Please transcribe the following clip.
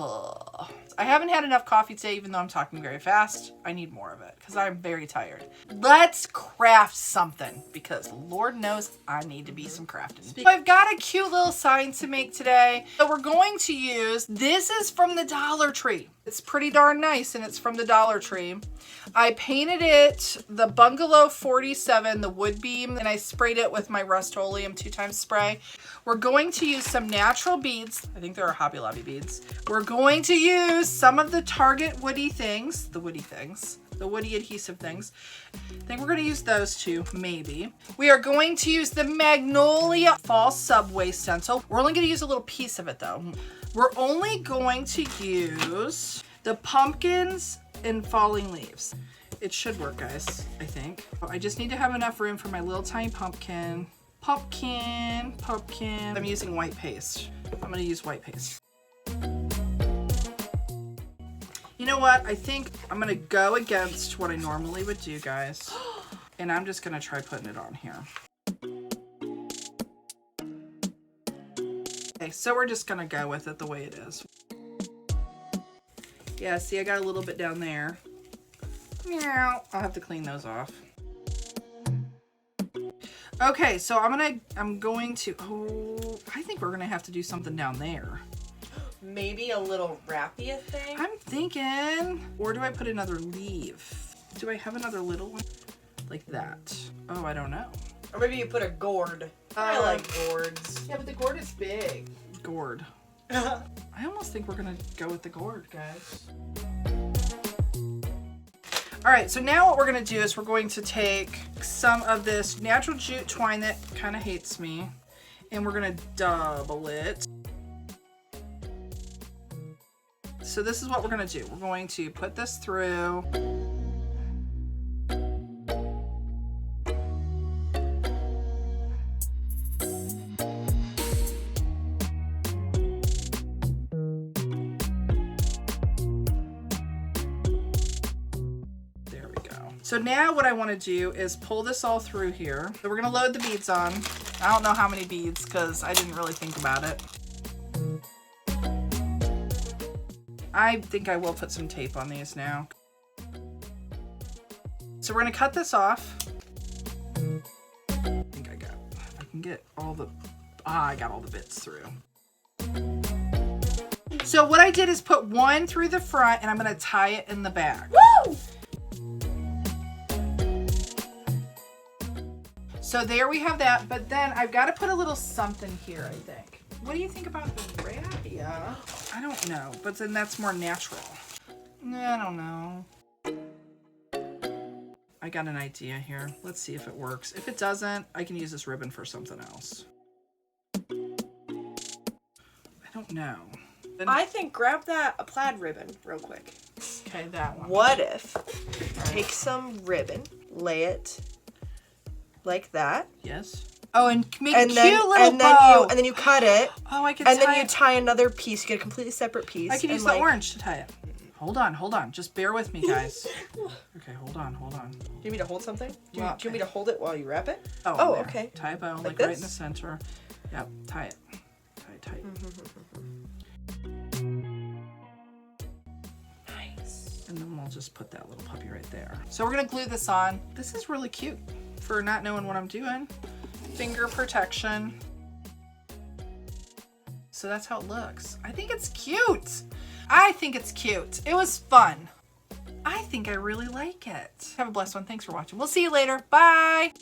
I haven't had enough coffee today, even though I'm talking very fast. I need more of it because I'm very tired. Let's craft something because Lord knows I need to be some crafting. So I've got a cute little sign to make today. So we're going to use, this is from the Dollar Tree. It's pretty darn nice and it's from the Dollar Tree. I painted it the Bungalow 47, the wood beam, and I sprayed it with my Rust-Oleum 2x spray. We're going to use some natural beads. I think they're Hobby Lobby beads. We're going to use some of the Target woody things, the woody adhesive things. I think we're going to use those two, maybe. We are going to use the Magnolia Fall Subway stencil. We're only going to use a little piece of it though. We're only going to use the pumpkins and falling leaves. It should work, guys, I think. I just need to have enough room for my little tiny pumpkin. Pumpkin. I'm using white paste. I'm gonna use white paste. You know what? I think I'm gonna go against what I normally would do, guys. And I'm just gonna try putting it on here. Okay, so we're just gonna go with it the way it is. Yeah, see, I got a little bit down there. Meow. I'll have to clean those off. Okay, so I'm going to, oh, I think we're gonna have to do something down there. Maybe a little wrappy thing? I'm thinking, or do I put another leaf? Do I have another little one? Like that. Oh, I don't know. Or maybe you put a gourd. I like gourds. Yeah, but the gourd is big. Gourd. I almost think we're gonna go with the gourd, guys. All right, so now what we're gonna do is we're going to take some of this natural jute twine that kind of hates me, and we're gonna double it. So this is what we're gonna do. We're going to put this through. So now what I want to do is pull this all through here. So we're going to load the beads on. I don't know how many beads because I didn't really think about it. I think I will put some tape on these now. So we're going to cut this off. I think I can get all the, I got all the bits through. So what I did is put one through the front and I'm going to tie it in the back. Woo! So there we have that, but then I've got to put a little something here, I think. What do you think about the raffia? I don't know, but then that's more natural. I don't know. I got an idea here. Let's see if it works. If it doesn't, I can use this ribbon for something else. I don't know. I think grab a plaid ribbon real quick. Okay, that one. What if take some ribbon, lay it like that. Yes. Oh, and make a cute little bow. And then you cut it. Oh, I can tie it. And then you tie another piece. You get a completely separate piece. I can use the orange to tie it. Hold on. Just bear with me, guys. Okay, hold on. Do you need me to hold something? Do you want me to hold it while you wrap it? Oh, okay. Tie a bow, like right in the center. Yep, tie it. Tie it tight. Nice. And then we'll just put that little puppy right there. So we're gonna glue this on. This is really cute for not knowing what I'm doing. Finger protection. So that's how it looks. I think it's cute. It was fun. I think I really like it. Have a blessed one. Thanks for watching. We'll see you later. Bye.